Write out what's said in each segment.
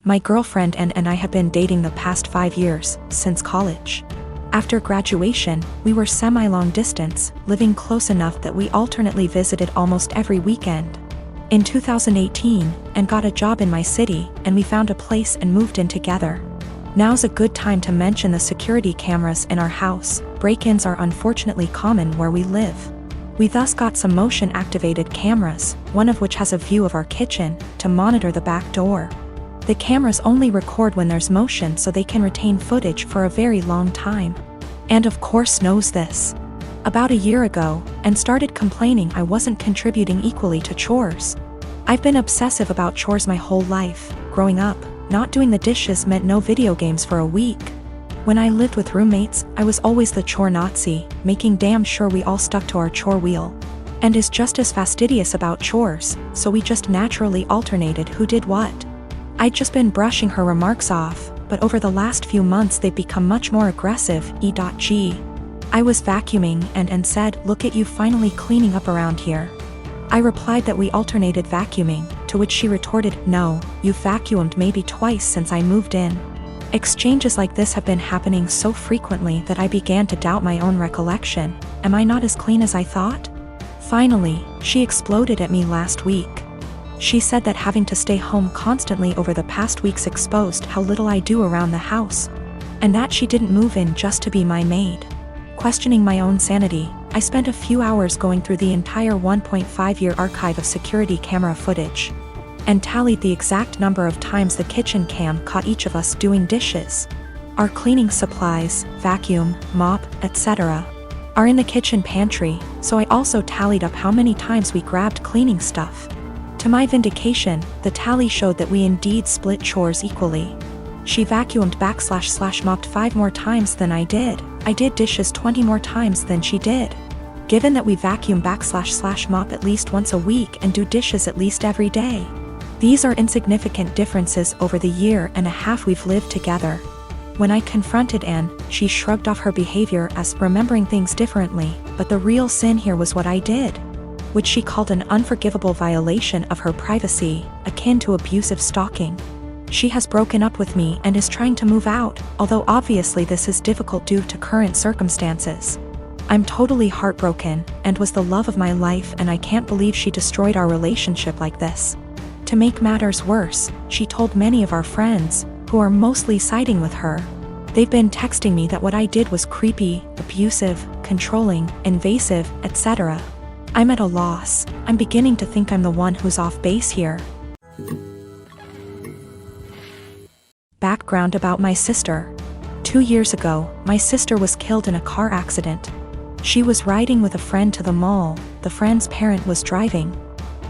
My girlfriend and I have been dating the past 5 years, since college. After graduation, we were semi-long distance, living close enough that we alternately visited almost every weekend. In 2018, and got a job in my city, and we found a place and moved in together. Now's a good time to mention the security cameras in our house. Break-ins are unfortunately common where we live. We thus got some motion-activated cameras, one of which has a view of our kitchen, to monitor the back door. The cameras only record when there's motion so they can retain footage for a very long time. And of course knows this. About a year ago, and started complaining I wasn't contributing equally to chores. I've been obsessive about chores my whole life. Growing up, not doing the dishes meant no video games for a week. When I lived with roommates, I was always the chore Nazi, making damn sure we all stuck to our chore wheel. And is just as fastidious about chores, so we just naturally alternated who did what. I'd just been brushing her remarks off, but over the last few months they've become much more aggressive. E.g. I was vacuuming and said, "Look at you finally cleaning up around here." I replied that we alternated vacuuming, to which she retorted, "No, you've vacuumed maybe twice since I moved in." Exchanges like this have been happening so frequently that I began to doubt my own recollection. Am I not as clean as I thought? Finally, she exploded at me last week. She said that having to stay home constantly over the past weeks exposed how little I do around the house, and that she didn't move in just to be my maid. Questioning my own sanity, I spent a few hours going through the entire 1.5-year archive of security camera footage, and tallied the exact number of times the kitchen cam caught each of us doing dishes. Our cleaning supplies, vacuum, mop, etc., are in the kitchen pantry, so I also tallied up how many times we grabbed cleaning stuff. To my vindication, the tally showed that we indeed split chores equally. She vacuumed / mopped 5 more times than I did. I did dishes 20 more times than she did. Given that we vacuum / mop at least once a week and do dishes at least every day, these are insignificant differences over the year and a half we've lived together. When I confronted Anne, she shrugged off her behavior as remembering things differently, but the real sin here was what I did, which she called an unforgivable violation of her privacy, akin to abusive stalking. She has broken up with me and is trying to move out, although obviously this is difficult due to current circumstances. I'm totally heartbroken, and was the love of my life, and I can't believe she destroyed our relationship like this. To make matters worse, she told many of our friends, who are mostly siding with her. They've been texting me that what I did was creepy, abusive, controlling, invasive, etc. I'm at a loss. I'm beginning to think I'm the one who's off base here. Background about my sister. 2 years ago, my sister was killed in a car accident. She was riding with a friend to the mall, the friend's parent was driving,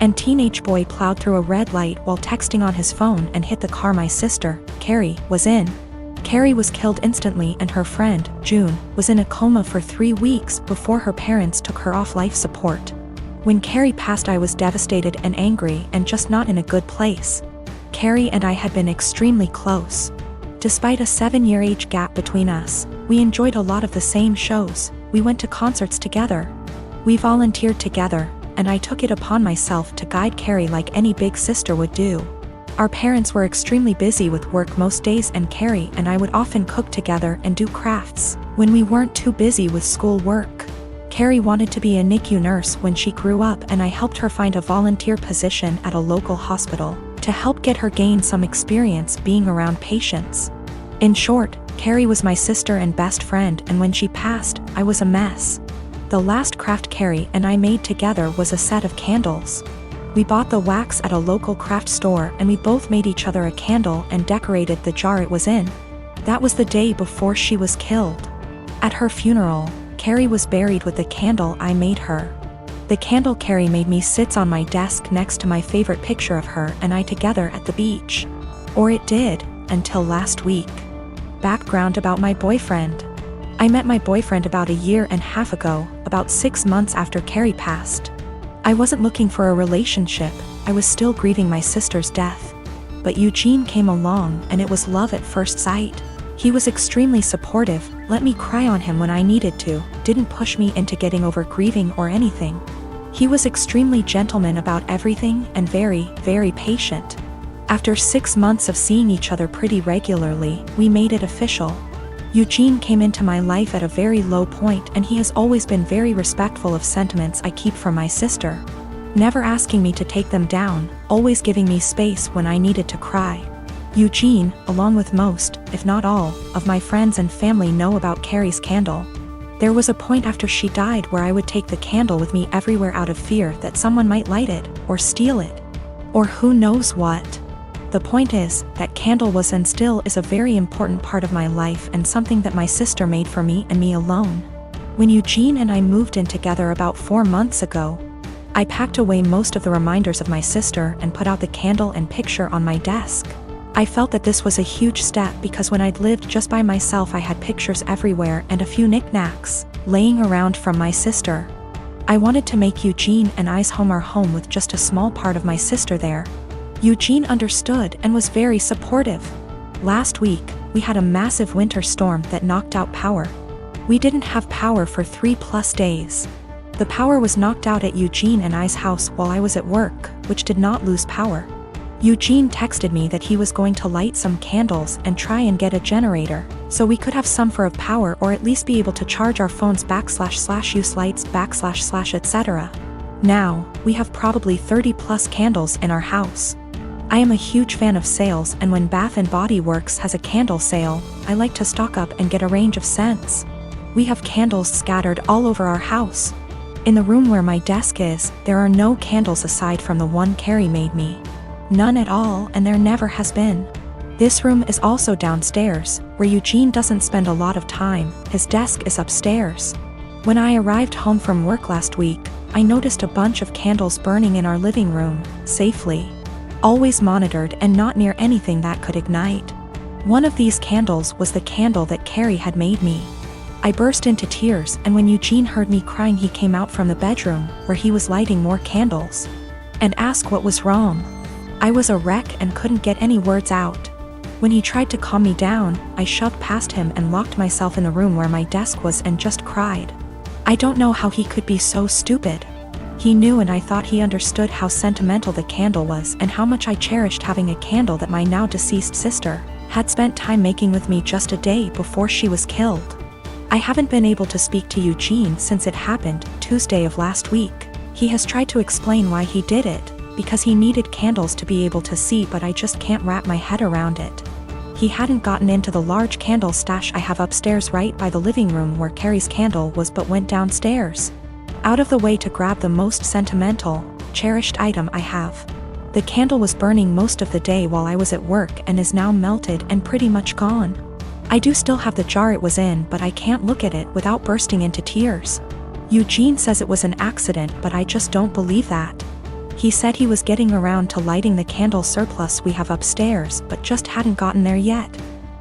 and teenage boy plowed through a red light while texting on his phone and hit the car my sister, Carrie, was in. Carrie was killed instantly and her friend, June, was in a coma for 3 weeks before her parents took her off life support. When Carrie passed, I was devastated and angry and just not in a good place. Carrie and I had been extremely close. Despite a 7-year age gap between us, we enjoyed a lot of the same shows, we went to concerts together. We volunteered together, and I took it upon myself to guide Carrie like any big sister would do. Our parents were extremely busy with work most days, and Carrie and I would often cook together and do crafts when we weren't too busy with school work. Carrie wanted to be a NICU nurse when she grew up, and I helped her find a volunteer position at a local hospital to help get her gain some experience being around patients. In short, Carrie was my sister and best friend, and when she passed, I was a mess. The last craft Carrie and I made together was a set of candles. We bought the wax at a local craft store, and we both made each other a candle and decorated the jar it was in. That was the day before she was killed. At her funeral, Carrie was buried with the candle I made her. The candle Carrie made me sits on my desk next to my favorite picture of her and I together at the beach. Or it did, until last week. Background about my boyfriend. I met my boyfriend about 1.5 years ago, about 6 months after Carrie passed. I wasn't looking for a relationship, I was still grieving my sister's death. But Eugene came along and it was love at first sight. He was extremely supportive, let me cry on him when I needed to, didn't push me into getting over grieving or anything. He was extremely gentleman about everything and very, very patient. After 6 months of seeing each other pretty regularly, we made it official. Eugene came into my life at a very low point, and he has always been very respectful of sentiments I keep from my sister. Never asking me to take them down, always giving me space when I needed to cry. Eugene, along with most, if not all, of my friends and family know about Carrie's candle. There was a point after she died where I would take the candle with me everywhere out of fear that someone might light it, or steal it. Or who knows what. The point is, that candle was and still is a very important part of my life and something that my sister made for me and me alone. When Eugene and I moved in together about 4 months ago, I packed away most of the reminders of my sister and put out the candle and picture on my desk. I felt that this was a huge step because when I'd lived just by myself I had pictures everywhere and a few knickknacks laying around from my sister. I wanted to make Eugene and I's home our home with just a small part of my sister there. Eugene understood and was very supportive. Last week, we had a massive winter storm that knocked out power. We didn't have power for 3+ days. The power was knocked out at Eugene and I's house while I was at work, which did not lose power. Eugene texted me that he was going to light some candles and try and get a generator, so we could have some for of power or at least be able to charge our phones / use lights / etc. Now, we have probably 30+ candles in our house. I am a huge fan of sales, and when Bath & Body Works has a candle sale, I like to stock up and get a range of scents. We have candles scattered all over our house. In the room where my desk is, there are no candles aside from the one Carrie made me. None at all, and there never has been. This room is also downstairs, where Eugene doesn't spend a lot of time. His desk is upstairs. When I arrived home from work last week, I noticed a bunch of candles burning in our living room, safely. Always monitored and not near anything that could ignite. One of these candles was the candle that Carrie had made me. I burst into tears, and when Eugene heard me crying he came out from the bedroom, where he was lighting more candles, and asked what was wrong. I was a wreck and couldn't get any words out. When he tried to calm me down, I shoved past him and locked myself in the room where my desk was and just cried. I don't know how he could be so stupid. He knew, and I thought he understood how sentimental the candle was and how much I cherished having a candle that my now deceased sister had spent time making with me just a day before she was killed. I haven't been able to speak to Eugene since it happened, Tuesday of last week. He has tried to explain why he did it, because he needed candles to be able to see, but I just can't wrap my head around it. He hadn't gotten into the large candle stash I have upstairs right by the living room where Carrie's candle was, but went downstairs, out of the way to grab the most sentimental, cherished item I have. The candle was burning most of the day while I was at work and is now melted and pretty much gone. I do still have the jar it was in, but I can't look at it without bursting into tears. Eugene says it was an accident, but I just don't believe that. He said he was getting around to lighting the candle surplus we have upstairs, but just hadn't gotten there yet.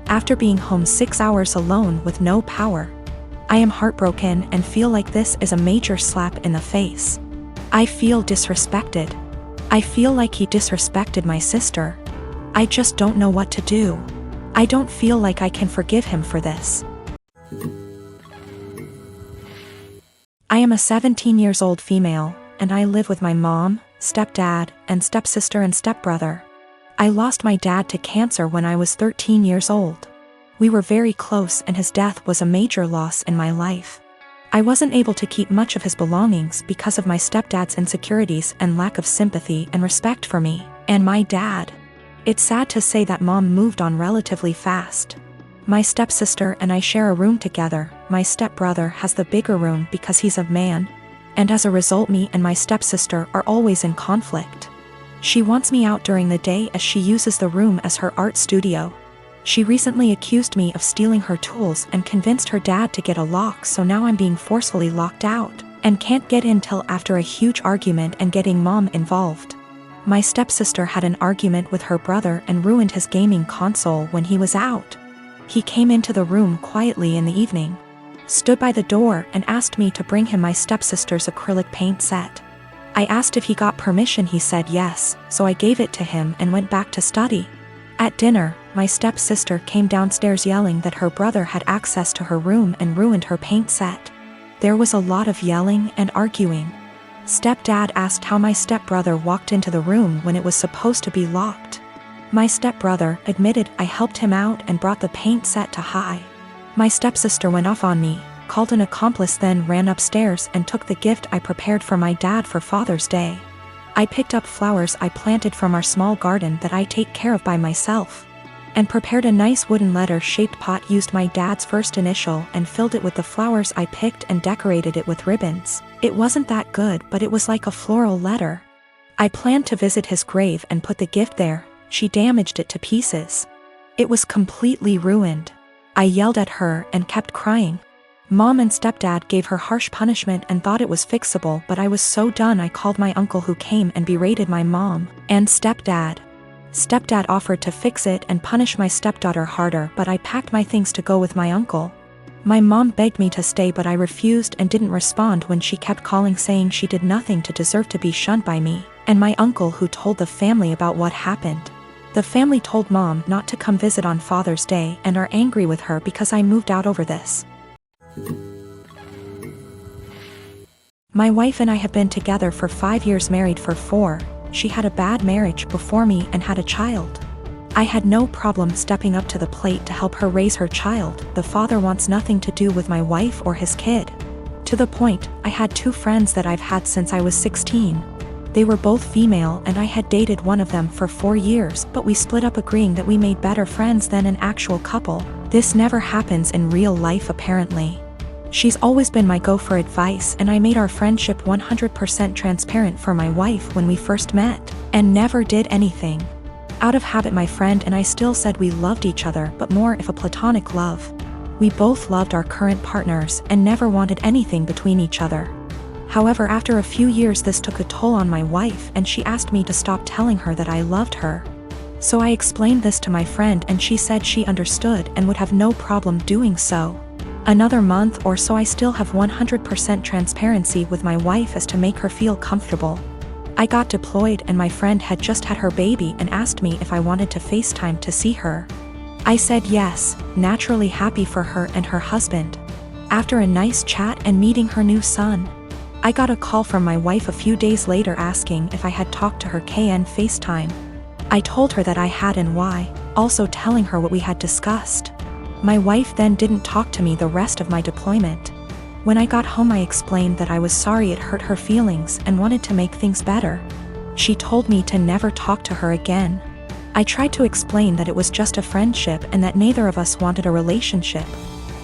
After being home 6 hours alone with no power, I am heartbroken and feel like this is a major slap in the face. I feel disrespected. I feel like he disrespected my sister. I just don't know what to do. I don't feel like I can forgive him for this. I am a 17-year-old female, and I live with my mom, stepdad, and stepsister and stepbrother. I lost my dad to cancer when I was 13 years old. We were very close, and his death was a major loss in my life. I wasn't able to keep much of his belongings because of my stepdad's insecurities and lack of sympathy and respect for me and my dad. It's sad to say that mom moved on relatively fast. My stepsister and I share a room together. My stepbrother has the bigger room because he's a man, and as a result me and my stepsister are always in conflict. She wants me out during the day as she uses the room as her art studio. She recently accused me of stealing her tools and convinced her dad to get a lock, so now I'm being forcefully locked out and can't get in till after a huge argument and getting mom involved. My stepsister had an argument with her brother and ruined his gaming console when he was out. He came into the room quietly in the evening, stood by the door, and asked me to bring him my stepsister's acrylic paint set. I asked if he got permission. He said yes, so I gave it to him and went back to study. At dinner, my stepsister came downstairs yelling that her brother had access to her room and ruined her paint set. There was a lot of yelling and arguing. Stepdad asked how my stepbrother walked into the room when it was supposed to be locked. My stepbrother admitted I helped him out and brought the paint set to high. My stepsister went off on me, called an accomplice, then ran upstairs and took the gift I prepared for my dad for Father's Day. I picked up flowers I planted from our small garden that I take care of by myself, and prepared a nice wooden letter-shaped pot, used my dad's first initial and filled it with the flowers I picked and decorated it with ribbons. It wasn't that good, but it was like a floral letter. I planned to visit his grave and put the gift there. She damaged it to pieces. It was completely ruined. I yelled at her and kept crying. Mom and stepdad gave her harsh punishment and thought it was fixable, but I was so done I called my uncle, who came and berated my mom and stepdad. Stepdad offered to fix it and punish my stepdaughter harder, but I packed my things to go with my uncle. My mom begged me to stay, but I refused and didn't respond when she kept calling, saying she did nothing to deserve to be shunned by me and my uncle, who told the family about what happened. The family told Mom not to come visit on Father's Day and are angry with her because I moved out over this. My wife and I have been together for 5 years, married for 4. She had a bad marriage before me and had a child. I had no problem stepping up to the plate to help her raise her child. The father wants nothing to do with my wife or his kid. To the point, I had 2 friends that I've had since I was 16. They were both female and I had dated one of them for 4 years, but we split up, agreeing that we made better friends than an actual couple. This never happens in real life, apparently. She's always been my go for advice, and I made our friendship 100% transparent for my wife when we first met, and never did anything. Out of habit, my friend and I still said we loved each other, but more of a platonic love. We both loved our current partners and never wanted anything between each other. However, after a few years, this took a toll on my wife, and she asked me to stop telling her that I loved her. So I explained this to my friend, and she said she understood and would have no problem doing so. Another month or so, I still have 100% transparency with my wife as to make her feel comfortable. I got deployed and my friend had just had her baby and asked me if I wanted to FaceTime to see her. I said yes, naturally happy for her and her husband. After a nice chat and meeting her new son, I got a call from my wife a few days later asking if I had talked to her KN FaceTime. I told her that I had and why, also telling her what we had discussed. My wife then didn't talk to me the rest of my deployment. When I got home, I explained that I was sorry it hurt her feelings and wanted to make things better. She told me to never talk to her again. I tried to explain that it was just a friendship and that neither of us wanted a relationship.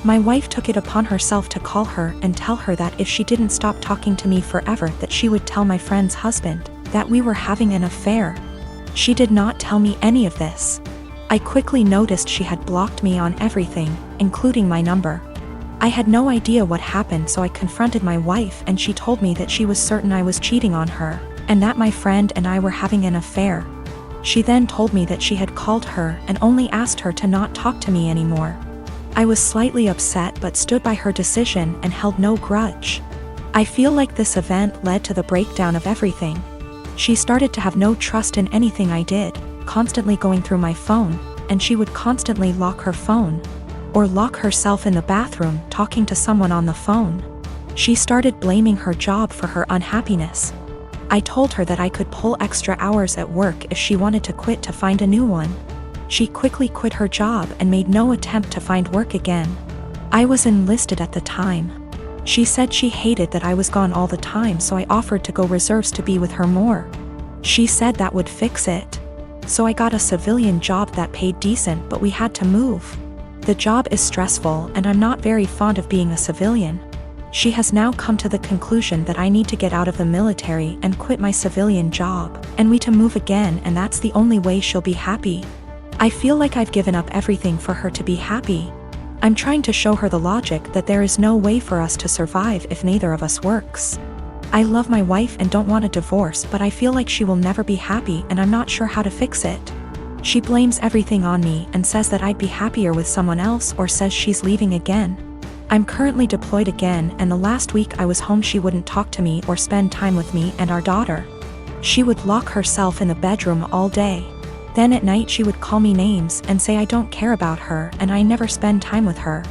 My wife took it upon herself to call her and tell her that if she didn't stop talking to me forever, that she would tell my friend's husband that we were having an affair. She did not tell me any of this. I quickly noticed she had blocked me on everything, including my number. I had no idea what happened, so I confronted my wife and she told me that she was certain I was cheating on her, and that my friend and I were having an affair. She then told me that she had called her and only asked her to not talk to me anymore. I was slightly upset but stood by her decision and held no grudge. I feel like this event led to the breakdown of everything. She started to have no trust in anything I did, constantly going through my phone, and she would constantly lock her phone, or lock herself in the bathroom talking to someone on the phone. She started blaming her job for her unhappiness. I told her that I could pull extra hours at work if she wanted to quit to find a new one. She quickly quit her job and made no attempt to find work again. I was enlisted at the time. She said she hated that I was gone all the time, so I offered to go reserves to be with her more. She said that would fix it. So I got a civilian job that paid decent, but we had to move. The job is stressful and I'm not very fond of being a civilian. She has now come to the conclusion that I need to get out of the military and quit my civilian job, and we to move again, and that's the only way she'll be happy. I feel like I've given up everything for her to be happy. I'm trying to show her the logic that there is no way for us to survive if neither of us works. I love my wife and don't want a divorce, but I feel like she will never be happy and I'm not sure how to fix it. She blames everything on me and says that I'd be happier with someone else, or says she's leaving again. I'm currently deployed again, and the last week I was home she wouldn't talk to me or spend time with me and our daughter. She would lock herself in the bedroom all day. Then at night she would call me names and say I don't care about her and I never spend time with her.